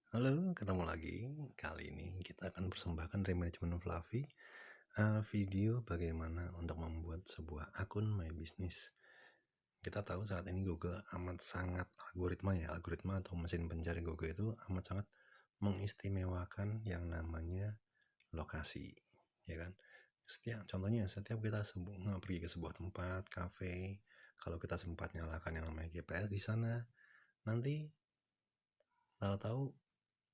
Halo, ketemu lagi. Kali ini kita akan persembahkan dari manajemen Fluffy, video bagaimana untuk membuat sebuah akun My Business. Kita tahu saat ini Google amat sangat algoritma atau mesin pencari Google itu amat sangat mengistimewakan yang namanya lokasi, ya kan? Setiap kita pergi ke sebuah tempat, kafe, kalau kita sempat nyalakan yang namanya GPS di sana, nanti tahu-tahu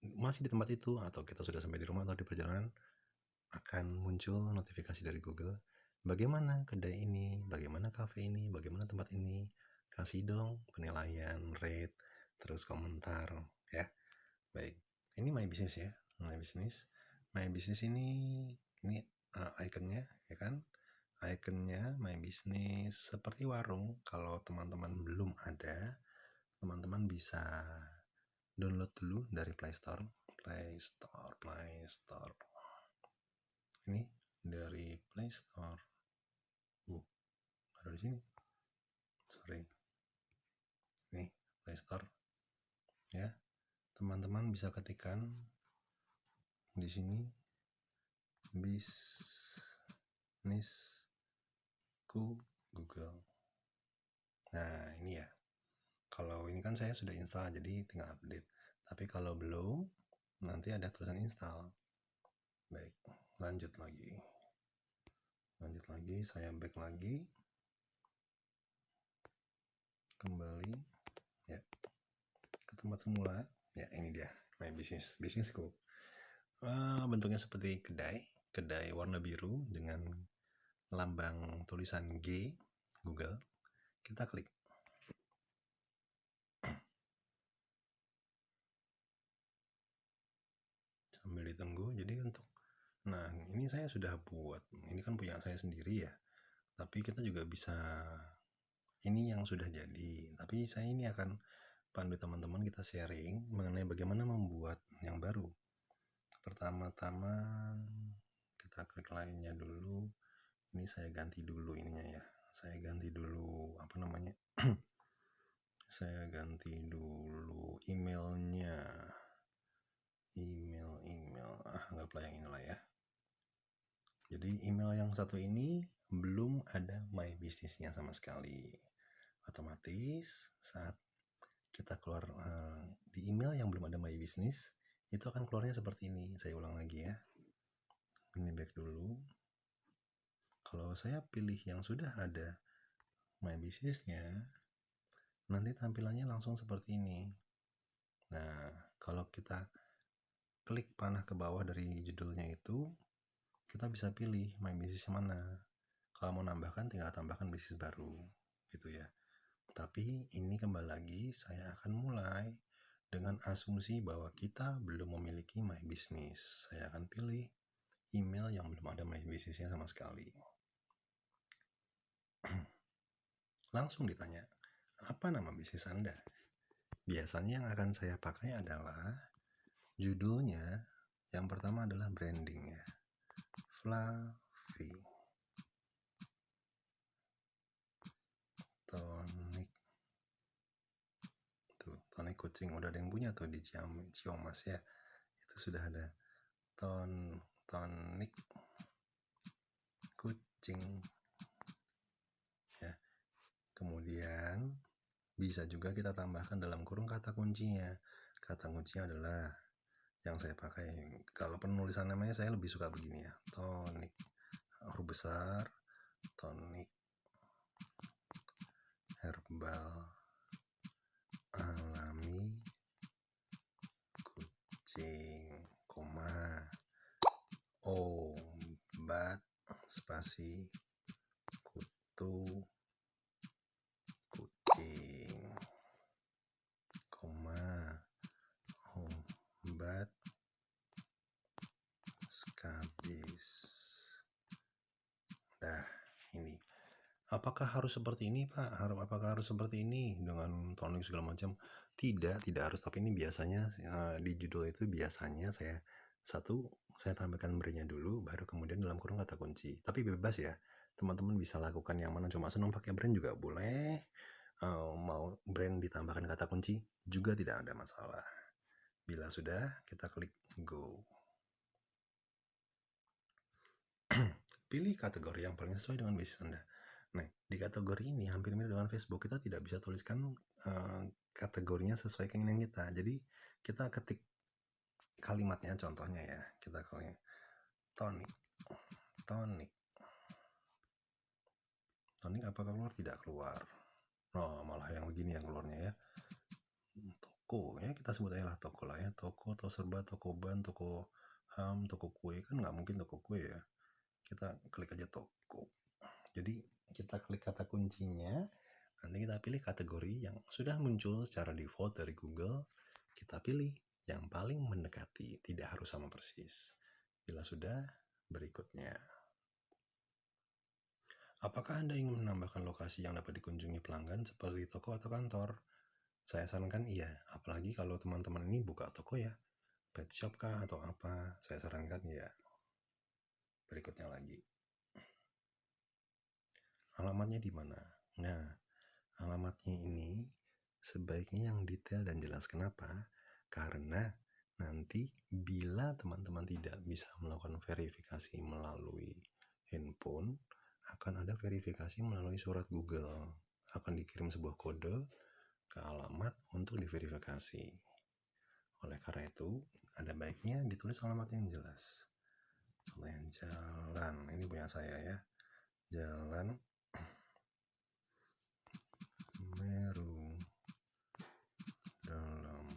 masih di tempat itu atau kita sudah sampai di rumah atau di perjalanan akan muncul notifikasi dari Google, bagaimana kedai ini, bagaimana kafe ini, bagaimana tempat ini, kasih dong penilaian, rate, terus komentar, ya. Baik, ini My Business ya, My Business ini ikonnya, ya kan, ikonnya My Business seperti warung. Kalau teman-teman belum ada, teman-teman bisa download dulu dari Play Store. Ini dari Play Store. Ada di sini. Sorry. Nih, Play Store. Ya. Teman-teman bisa ketikkan di sini bisnisku Google. Nah, ini ya. Kalau ini kan saya sudah install, jadi tinggal update. Tapi kalau belum, nanti ada tulisan install. Baik, lanjut lagi, saya back lagi, kembali ya ke tempat semula. Ya, ini dia My Businessku. Bentuknya seperti kedai warna biru dengan lambang tulisan G Google. Kita klik. Sambil ditunggu. Jadi ini saya sudah buat. Ini kan punya saya sendiri ya. Tapi kita juga bisa, ini yang sudah jadi. Tapi saya ini akan pandu teman-teman, kita sharing mengenai bagaimana membuat yang baru. Pertama-tama kita klik lainnya dulu. Ini saya ganti dulu ininya ya. Saya ganti dulu saya ganti dulu emailnya. Email. Anggaplah yang inilah ya. Jadi email yang satu ini belum ada My Business-nya sama sekali. Otomatis saat kita keluar di email yang belum ada My Business, itu akan keluarnya seperti ini. Saya ulang lagi ya. Ini back dulu. Kalau saya pilih yang sudah ada My Business-nya, nanti tampilannya langsung seperti ini. Nah, kalau kita klik panah ke bawah dari judulnya itu, kita bisa pilih My Business mana. Kalau mau nambahkan, tinggal tambahkan bisnis baru, gitu ya. Tapi ini kembali lagi, saya akan mulai dengan asumsi bahwa kita belum memiliki My Business. Saya akan pilih email yang belum ada My Business-nya sama sekali. Langsung ditanya, apa nama bisnis Anda? Biasanya yang akan saya pakai adalah judulnya. Yang pertama adalah branding ya, Fluffy Tonic. Tuh, tonic kucing udah ada yang punya tuh di Ciomas ya. Itu sudah ada tonic kucing ya. Kemudian bisa juga kita tambahkan dalam kurung kata kuncinya. Kata kuncinya adalah yang saya pakai. Kalau penulisan namanya saya lebih suka begini ya, tonic, huruf besar, tonic herbal alami kucing, obat spasi kutu kucing, obat skabis. Nah, ini. Apakah harus seperti ini, Pak? Apakah harus seperti ini dengan tonik segala macam? Tidak harus. Tapi ini biasanya di judul itu biasanya saya tampilkan brandnya dulu, baru kemudian dalam kurung kata kunci. Tapi bebas ya, teman-teman bisa lakukan yang mana. Cuma senang pakai brand juga boleh. Mau brand ditambahkan kata kunci juga tidak ada masalah. Bila sudah, kita klik go. Pilih kategori yang paling sesuai dengan bisnis Anda. Nah, di kategori ini hampir mirip dengan Facebook. Kita tidak bisa tuliskan kategorinya sesuai keinginan kita. Jadi kita ketik kalimatnya, contohnya ya, kita klik tonic. Tonic apakah keluar? Tidak keluar. Oh, malah yang begini yang keluarnya ya. Toko ya, kita sebut aja lah toko lah ya. Toko, toko serba, toko ban, toko ham, toko kue. Kan nggak mungkin toko kue ya. Kita klik aja toko. Jadi kita klik kata kuncinya, nanti kita pilih kategori yang sudah muncul secara default dari Google. Kita pilih yang paling mendekati, tidak harus sama persis. Bila sudah, berikutnya. Apakah Anda ingin menambahkan lokasi yang dapat dikunjungi pelanggan seperti toko atau kantor? Saya sarankan iya, apalagi kalau teman-teman ini buka toko ya, pet shop kah atau apa, saya sarankan iya. Berikutnya lagi. Alamatnya di mana? Nah, alamatnya ini sebaiknya yang detail dan jelas. Kenapa? Karena nanti bila teman-teman tidak bisa melakukan verifikasi melalui handphone, akan ada verifikasi melalui surat Google. Akan dikirim sebuah kode ke alamat untuk diverifikasi. Oleh karena itu, ada baiknya ditulis alamat yang jelas. Contohnya jalan, ini punya saya ya, Jalan Meru dalam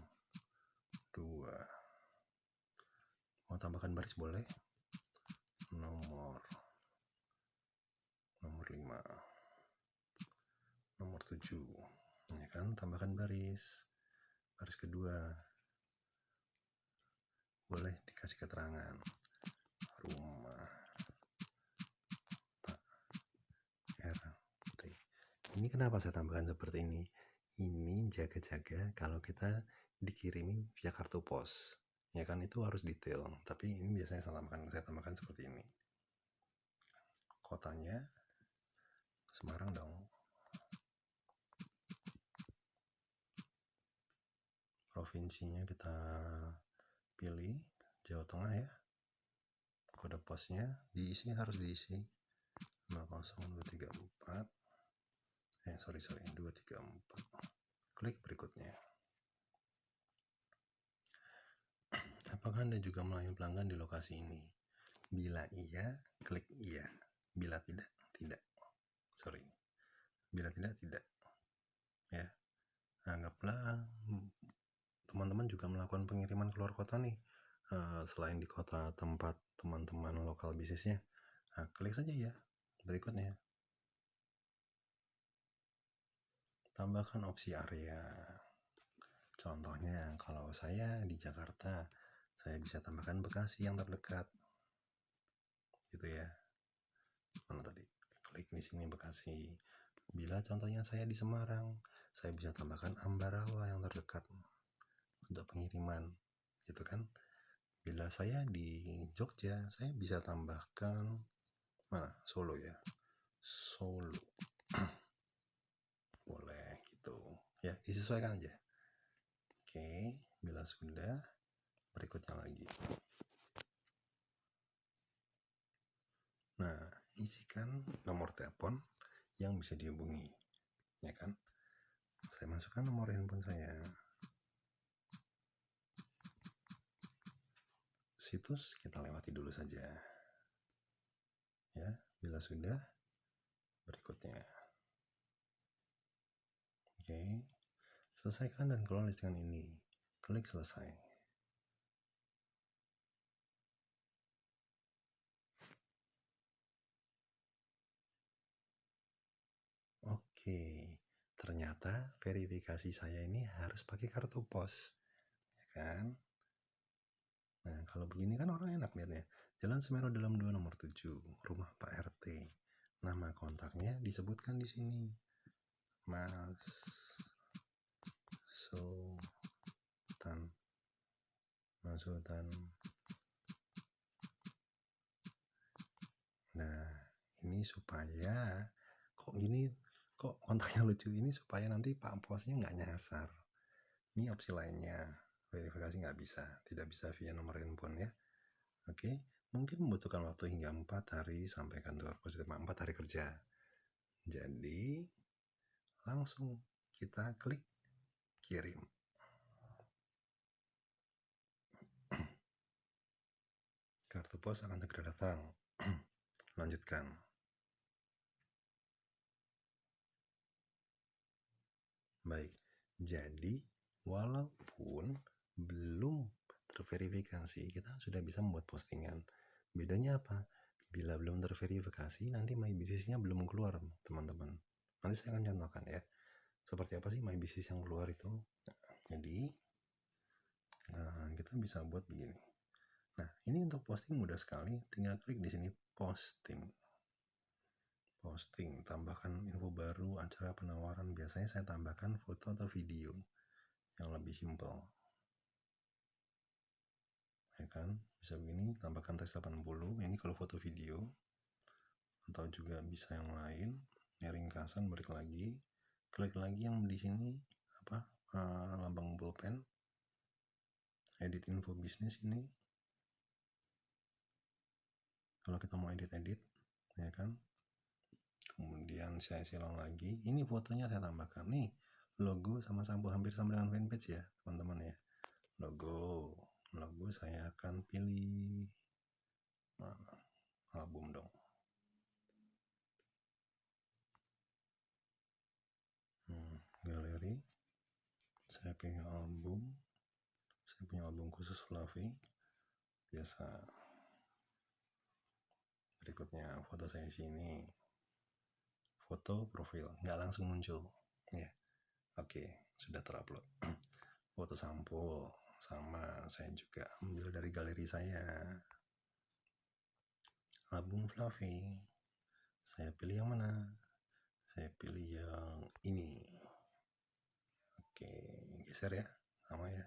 2. Mau tambahkan baris boleh. Nomor 5, nomor 7, ya kan, tambahkan baris kedua, boleh dikasih keterangan rumah Pak RT. Ini kenapa saya tambahkan seperti ini? Ini jaga-jaga kalau kita dikirimi via kartu pos, ya kan, itu harus detail. Tapi ini biasanya saya tambahkan seperti ini. Kotanya Semarang dong. Provinsinya kita pilih Jawa Tengah ya. Kode posnya harus diisi 00234. 234. Klik berikutnya. Apakah Anda juga melayani pelanggan di lokasi ini? Bila iya, klik iya. Bila tidak, tidak. Bila tidak, tidak. Ya. Anggaplah teman-teman juga melakukan pengiriman keluar kota nih. Selain di kota tempat teman-teman lokal bisnisnya. Nah, klik saja ya. Berikutnya. Tambahkan opsi area. Contohnya, kalau saya di Jakarta, saya bisa tambahkan Bekasi yang terdekat. Gitu ya. Mana tadi? Klik di sini Bekasi. Bila contohnya saya di Semarang, saya bisa tambahkan Ambarawa yang terdekat untuk pengiriman. Gitu kan? Bila saya di Jogja, saya bisa tambahkan mana? Solo ya. Solo. Boleh gitu. Ya, disesuaikan aja. Oke, bila sudah, berikutnya lagi. Nah, isikan nomor telepon yang bisa dihubungi, ya kan? Saya masukkan nomor handphone saya. Situs kita lewati dulu saja. Ya, bila sudah, berikutnya. Oke. Selesaikan dan kelola listingan ini. Klik selesai. Oke, ternyata verifikasi saya ini harus pakai kartu pos, ya kan? Nah, kalau begini kan orang enak lihatnya. Jalan Semeru dalam 2 nomor 7, rumah Pak RT. Nama kontaknya disebutkan di sini. Mas Sultan. Nah, ini supaya kok kontaknya lucu ini supaya nanti Pak Posnya nggak nyasar. Ini opsi lainnya. verifikasi nggak bisa, tidak bisa via nomor handphone ya. Oke, mungkin membutuhkan waktu hingga 4 hari sampai kantor pos 4 hari kerja. Jadi langsung kita klik kirim. Kartu pos akan segera datang. Lanjutkan. Baik, jadi walaupun belum terverifikasi, kita sudah bisa membuat postingan. Bedanya apa? Bila belum terverifikasi, nanti My Business-nya belum keluar, teman-teman. Nanti saya akan contohkan ya. Seperti apa sih My Business yang keluar itu? Jadi, kita bisa buat begini. Nah, ini untuk posting mudah sekali. Tinggal klik di sini posting. Posting, tambahkan info baru, acara penawaran. Biasanya saya tambahkan foto atau video yang lebih simpel. Ya kan? Bisa begini, tambahkan teks 80. Ini kalau foto video. Atau juga bisa yang lain. Ini ringkasan, balik lagi. Klik lagi yang di sini apa? Lambang pulpen. Edit info bisnis ini. Kalau kita mau edit, ya kan? Kemudian saya silang lagi. Ini fotonya saya tambahkan nih. Logo sama hampir sama dengan fanpage ya, teman-teman ya. Logo saya akan pilih mana? Album dong. Galeri. Saya punya album. Saya punya album khusus Fluffy. Biasa. Berikutnya foto saya sini. Foto profil, nggak langsung muncul. Ya, oke, sudah terupload. Foto sampul sama saya juga ambil dari galeri saya. Album Fluffy. Saya pilih yang mana? Saya pilih yang ini. Oke, geser ya, sama ya.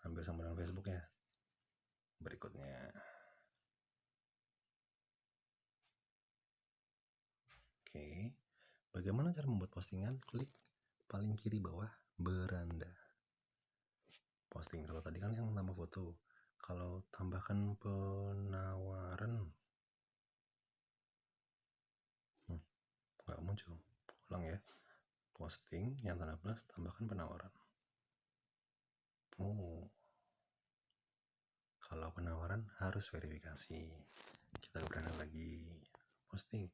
Ambil sama dengan Facebook ya. Berikutnya. Oke, bagaimana cara membuat postingan? Klik paling kiri bawah beranda. Posting. Kalau tadi kan yang tambah foto. Kalau tambahkan penawaran, nggak muncul. Ulang ya. Posting yang tanda plus, tambahkan penawaran. Kalau penawaran harus verifikasi. Kita beranda lagi. Posting.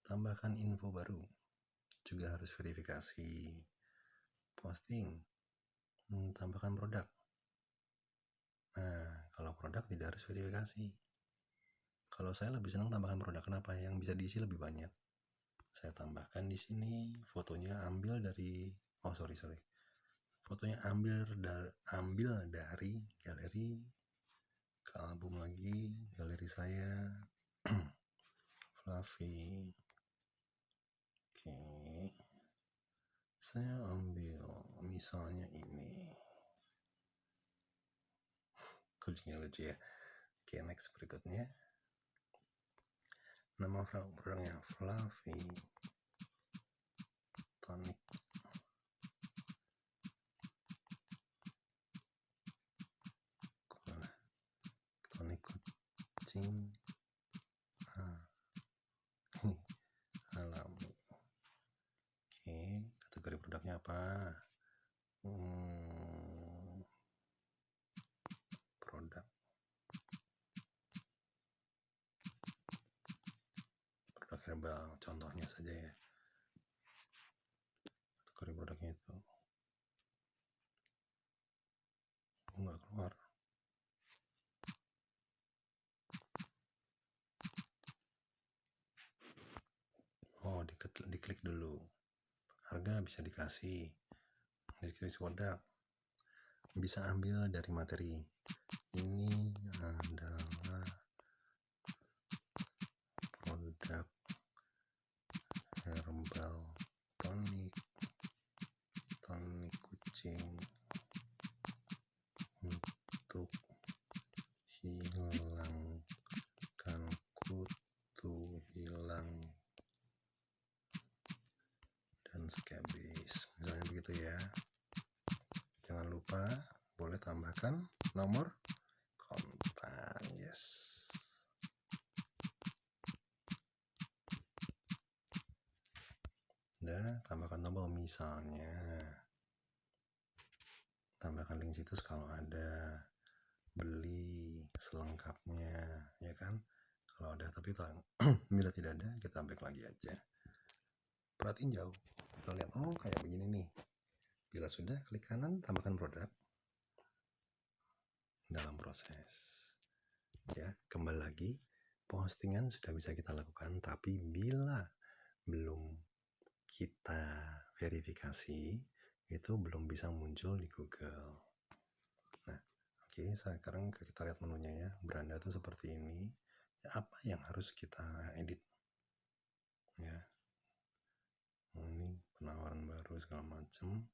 Tambahkan info baru. Juga harus verifikasi. Posting. Tambahkan produk. Nah, kalau produk tidak harus verifikasi. Kalau saya lebih senang tambahkan produk, kenapa? Yang bisa diisi lebih banyak. Saya tambahkan di sini fotonya ambil dari fotonya ambil dari galeri ke album lagi, galeri saya Fluffy. Oke, saya ambil misalnya ini, kucingnya lucu ya. Oke, next berikutnya. Nama produknya Fluffy Tonic. Tonic kucing alami. Oke, kategori produknya apa? Produk herbal, contohnya saja ya. Kategori produknya itu nggak keluar. Diklik dulu. Harga bisa dikasih. Diklik produk. Bisa ambil dari materi. Ini adalah produk herbal tonic kucing untuk hilangkan kutu, hilang dan skabis, misalnya begitu ya. Jangan lupa boleh tambahkan nomor kontak. Yes. Udah, tambahkan tombol misalnya. Tambahkan link situs kalau ada, beli selengkapnya, ya kan? Kalau ada, tapi bila tidak ada, kita back lagi aja. Perhatiin jauh, kita lihat, oh kayak begini nih. Bila sudah, klik kanan, tambahkan produk dalam proses. Ya, kembali lagi, postingan sudah bisa kita lakukan, tapi bila belum kita verifikasi, itu belum bisa muncul di Google. Nah, oke, sekarang kita lihat menunya ya. Beranda itu seperti ini. Ya, apa yang harus kita edit? Ya, ini penawaran baru segala macam.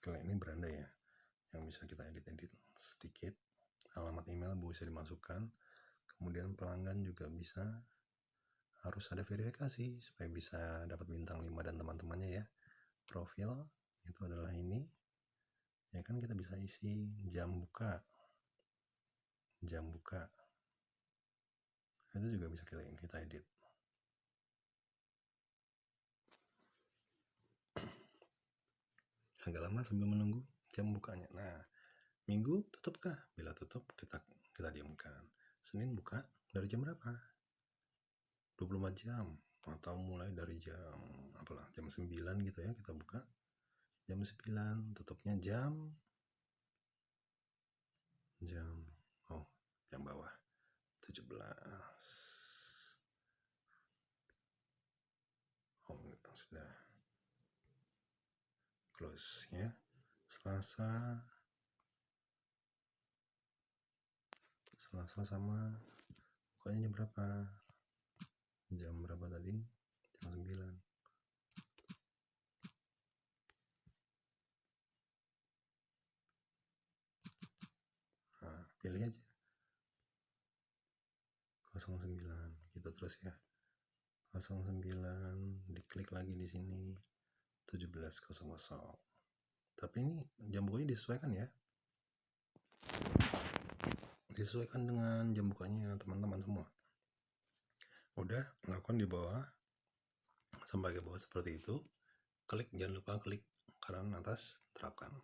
Kalau ini beranda ya, yang bisa kita edit sedikit. Alamat email bisa dimasukkan. Kemudian pelanggan juga bisa, harus ada verifikasi supaya bisa dapat bintang 5 dan teman-temannya ya. Profil itu adalah ini. Ya kan, kita bisa isi jam buka. Itu juga bisa kita edit. Agak lama sambil menunggu jam bukanya. Nah, Minggu tutupkah? Bila tutup, kita diamkan. Senin buka dari jam berapa? 24 jam atau mulai dari jam jam 9 gitu ya, kita buka jam 9, tutupnya jam yang bawah 17. Sudah close ya. Selasa sama bukanya jam berapa? Jam berapa tadi? Jam 9. Nah, pilih aja 09 gitu terus ya. 09, diklik lagi di sini 17.00. Tapi ini jam bukanya disesuaikan ya. Disesuaikan dengan jam bukanya teman-teman semua. Udah, lakukan di bawah sampai ke bawah seperti itu. Klik, jangan lupa klik kanan atas, terapkan.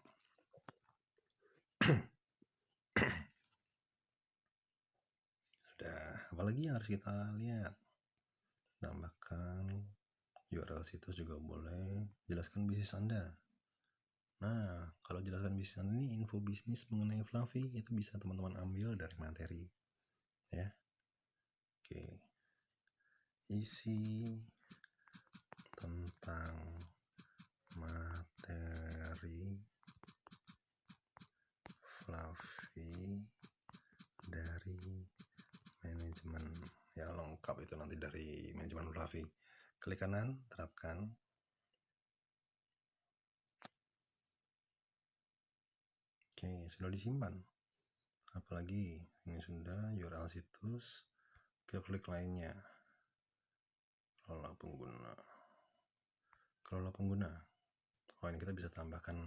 Sudah, apalagi yang harus kita lihat? Tambahkan URL situs juga boleh. Jelaskan bisnis Anda. Nah, kalau jelaskan bisnis Anda ini, info bisnis mengenai Fluffy, itu bisa teman-teman ambil dari materi. Ya. Oke. Isi tentang materi Fluffy dari manajemen. Ya, lengkap itu nanti dari manajemen Fluffy. Klik kanan, terapkan. Oke, sudah disimpan. Apalagi ini sudah URL situs, ke klik lainnya. Kelola pengguna. Oh, ini kita bisa tambahkan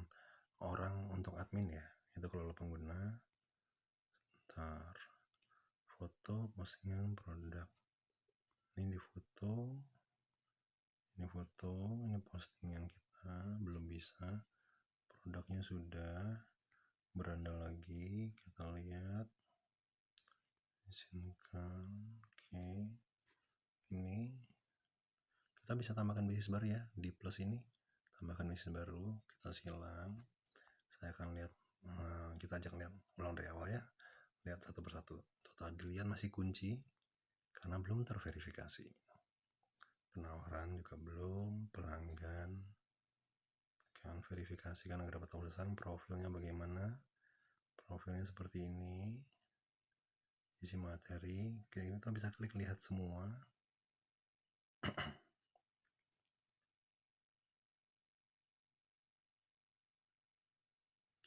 orang untuk admin ya. Itu kelola pengguna. Ntar foto postingan produk. Ini di foto. Ini postingan kita belum bisa. Produknya sudah. Beranda lagi, kita lihat. Izinkan. Oke. Ini kita bisa tambahkan bisnis baru ya, di plus ini tambahkan bisnis baru, kita silang. Saya akan lihat, kita ajak lihat ulang dari awal ya, lihat satu persatu. Total dilihat masih kunci karena belum terverifikasi. Penawaran juga belum, pelanggan kan verifikasikan agar dapat tulisan. Profilnya bagaimana? Profilnya seperti ini. Isi materi, oke, kita bisa klik lihat semua.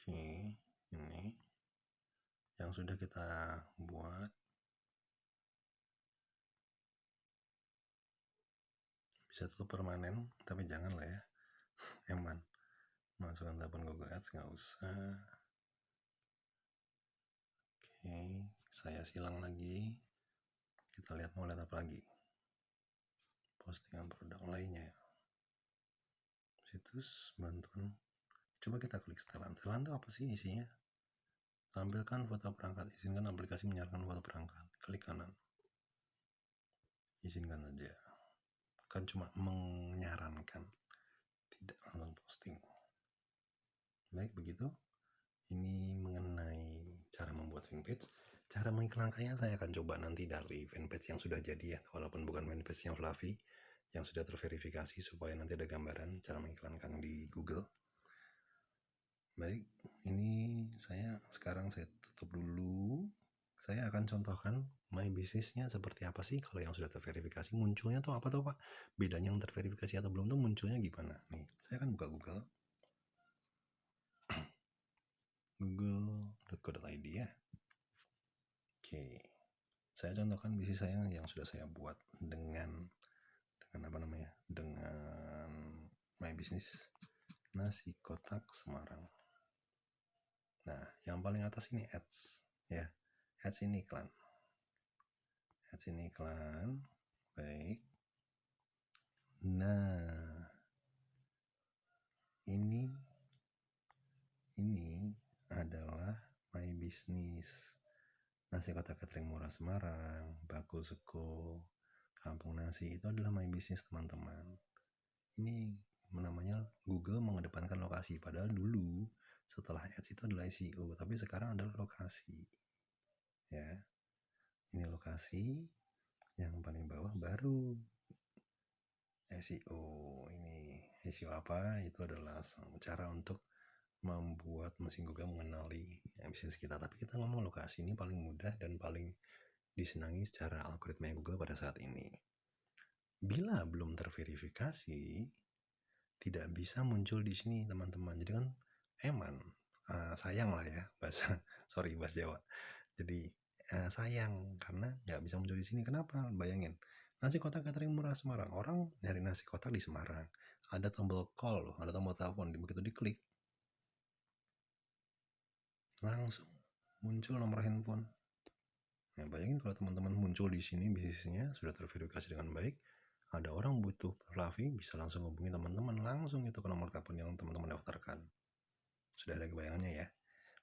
Oke, ini yang sudah kita buat. Bisa tutup permanen, tapi jangan lah ya, eman. Masukkan tabungan Google Ads nggak usah. Oke, saya silang lagi. Kita lihat mau lihat apa lagi. Postingan produk lainnya. Situs bantuan. Coba kita klik setelan. Setelan itu apa sih isinya? Tampilkan foto perangkat. Izinkan aplikasi menyiarkan foto perangkat. Klik kanan. Izinkan saja. Kan cuma menyarankan, tidak langsung posting. Baik, begitu. Ini mengenai cara membuat fanpage. Cara mengiklankannya saya akan coba nanti dari fanpage yang sudah jadi ya, walaupun bukan fanpage yang Fluffy, yang sudah terverifikasi, supaya nanti ada gambaran cara mengiklankan di Google. Baik, ini saya tutup dulu. Saya akan contohkan my business-nya seperti apa sih kalau yang sudah terverifikasi. Munculnya tuh apa tuh Pak? Bedanya yang terverifikasi atau belum tuh munculnya gimana? Nih, saya akan buka Google. google.co.id ya. Oke, saya contohkan bisnis saya yang sudah saya buat dengan my business nasi kotak Semarang. Nah, yang paling atas ini ads ya. Ads ini iklan. Baik. Nah, ini adalah my business. Nasi kotak catering murah Semarang, bakul seko, kampung nasi, itu adalah my business teman-teman. Ini namanya Google mengedepankan lokasi, padahal dulu setelah ads itu adalah SEO, tapi sekarang adalah lokasi. Ya. Ini lokasi, yang paling bawah baru SEO. Ini SEO apa? Itu adalah cara untuk membuat mesin Google mengenali bisnis kita. Tapi kita ngomong lokasi ini paling mudah dan paling disenangi secara algoritma Google pada saat ini. Bila belum terverifikasi, tidak bisa muncul di sini teman-teman. Jadi kan sayang lah ya bahasa Jawa. Jadi sayang karena nggak bisa muncul di sini. Kenapa? Bayangin, nasi kotak catering murah Semarang. Orang nyari nasi kotak di Semarang. Ada tombol call loh, ada tombol telepon. Begitu diklik, langsung muncul nomor handphone. Nah, bayangin kalau teman-teman muncul di sini bisnisnya sudah terverifikasi dengan baik, ada orang butuh Fluffy, bisa langsung hubungi teman-teman, langsung itu ke nomor telepon yang teman-teman daftarkan. Sudah ada kebayangannya ya.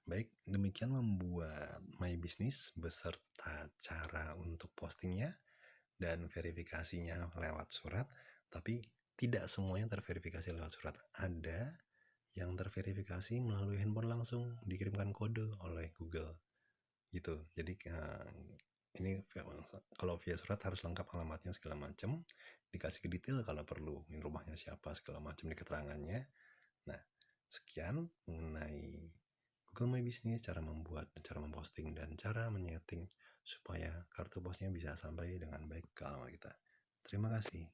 Baik, demikian membuat my business beserta cara untuk postingnya dan verifikasinya lewat surat. Tapi tidak semuanya terverifikasi lewat surat. Ada yang terverifikasi melalui handphone langsung, dikirimkan kode oleh Google gitu. Jadi ini kalau via surat harus lengkap alamatnya segala macam, dikasih ke detail kalau perlu, ini rumahnya siapa segala macam di keterangannya. Nah, sekian mengenai Google My Business, cara membuat, cara memposting, dan cara menyeting supaya kartu posnya bisa sampai dengan baik ke alamat kita. Terima kasih.